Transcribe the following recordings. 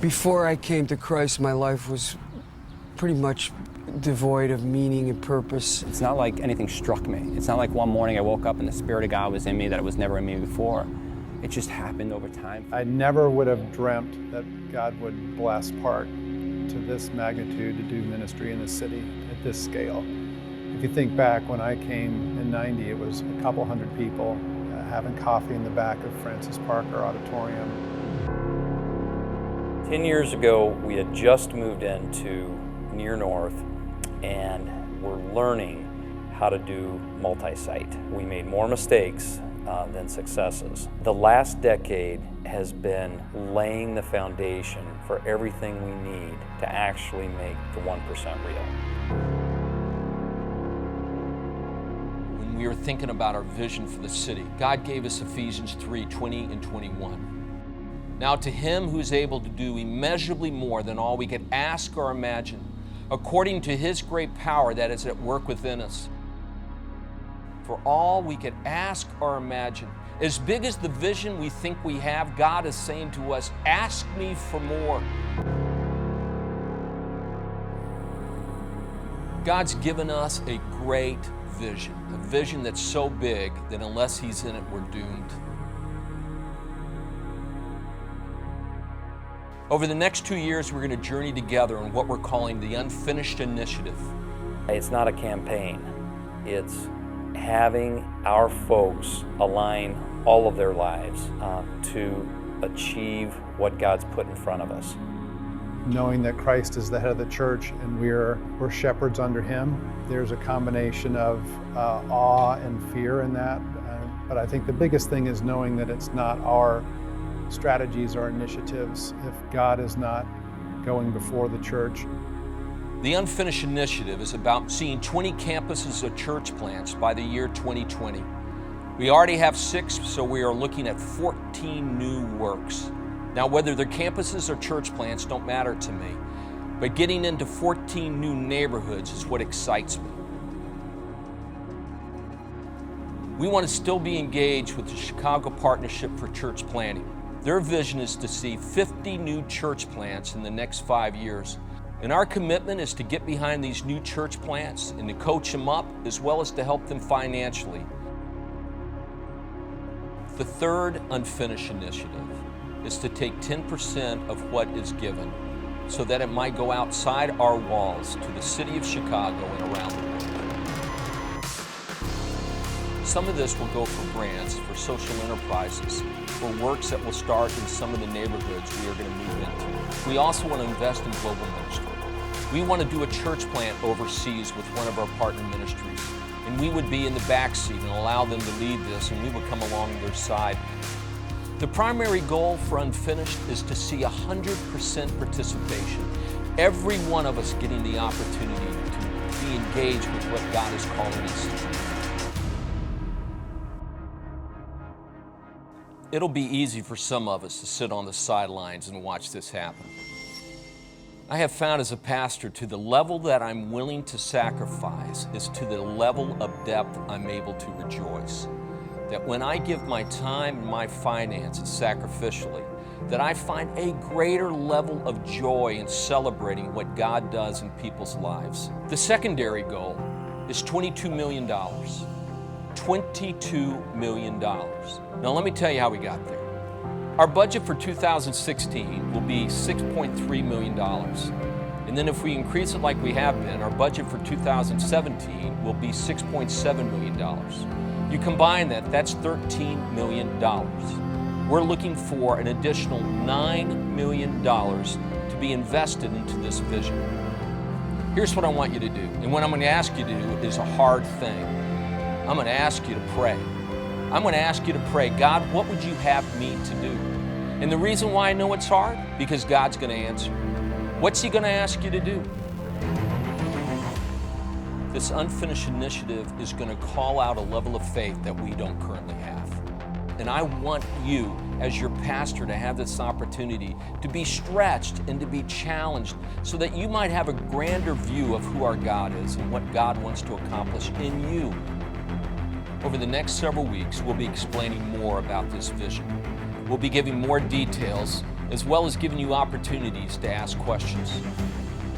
Before I came to Christ, my life was pretty much devoid of meaning and purpose. It's not like anything struck me. It's not like one morning I woke up and the Spirit of God was in me that it was never in me before. It just happened over time. I never would have dreamt that God would bless Park to this magnitude to do ministry in the city at this scale. If you think back, when I came in '90, it was a couple hundred people having coffee in the back of Francis Parker Auditorium. 10 years ago, we had just moved into Near North and we're learning how to do multi-site. We made more mistakes than successes. The last decade has been laying the foundation for everything we need to actually make the 1% real. When we were thinking about our vision for the city, God gave us Ephesians 3:20 and 21. Now to him who is able to do immeasurably more than all we could ask or imagine, according to his great power that is at work within us. For all we could ask or imagine, as big as the vision we think we have, God is saying to us, ask me for more. God's given us a great vision, a vision that's so big that unless he's in it, we're doomed. Over the next 2 years, we're going to journey together on what we're calling the Unfinished Initiative. It's not a campaign. It's having our folks align all of their lives to achieve what God's put in front of us. Knowing that Christ is the head of the church and we're shepherds under him, there's a combination of awe and fear in that. But I think the biggest thing is knowing that it's not our strategies or initiatives if God is not going before the church. The Unfinished Initiative is about seeing 20 campuses of church plants by the year 2020. We already have 6, so we are looking at 14 new works. Now, whether they're campuses or church plants don't matter to me, but getting into 14 new neighborhoods is what excites me. We want to still be engaged with the Chicago Partnership for Church Planting. Their vision is to see 50 new church plants in the next 5 years. And our commitment is to get behind these new church plants and to coach them up as well as to help them financially. The third Unfinished Initiative is to take 10% of what is given so that it might go outside our walls to the city of Chicago and around the world. Some of this will go for grants, for social enterprises, for works that will start in some of the neighborhoods we are going to move into. We also want to invest in global ministry. We want to do a church plant overseas with one of our partner ministries. And we would be in the back seat and allow them to lead this, and we would come along their side. The primary goal for Unfinished is to see 100% participation. Every one of us getting the opportunity to be engaged with what God is calling us to do. It'll be easy for some of us to sit on the sidelines and watch this happen. I have found as a pastor, to the level that I'm willing to sacrifice is to the level of depth I'm able to rejoice. That when I give my time and my finances sacrificially, that I find a greater level of joy in celebrating what God does in people's lives. The secondary goal is $22 million. $22 million. Now let me tell you how we got there. Our budget for 2016 will be $6.3 million. And then if we increase it like we have been, our budget for 2017 will be $6.7 million. You combine that, that's $13 million. We're looking for an additional $9 million to be invested into this vision. Here's what I want you to do. And what I'm going to ask you to do is a hard thing. I'm going to ask you to pray. I'm going to ask you to pray, God, what would you have me to do? And the reason why I know it's hard, because God's going to answer. What's he going to ask you to do? This Unfinished Initiative is going to call out a level of faith that we don't currently have. And I want you, as your pastor, to have this opportunity to be stretched and to be challenged so that you might have a grander view of who our God is and what God wants to accomplish in you. Over the next several weeks, we'll be explaining more about this vision. We'll be giving more details as well as giving you opportunities to ask questions.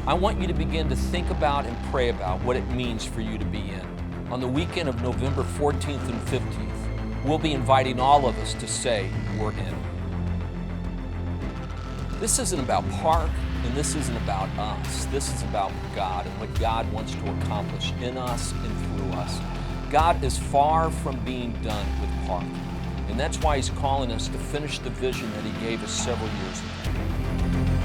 I want you to begin to think about and pray about what it means for you to be in. On the weekend of November 14th and 15th, we'll be inviting all of us to say we're in. This isn't about Park, and this isn't about us. This is about God and what God wants to accomplish in us and through us. God is far from being done with Park, and that's why He's calling us to finish the vision that He gave us several years ago.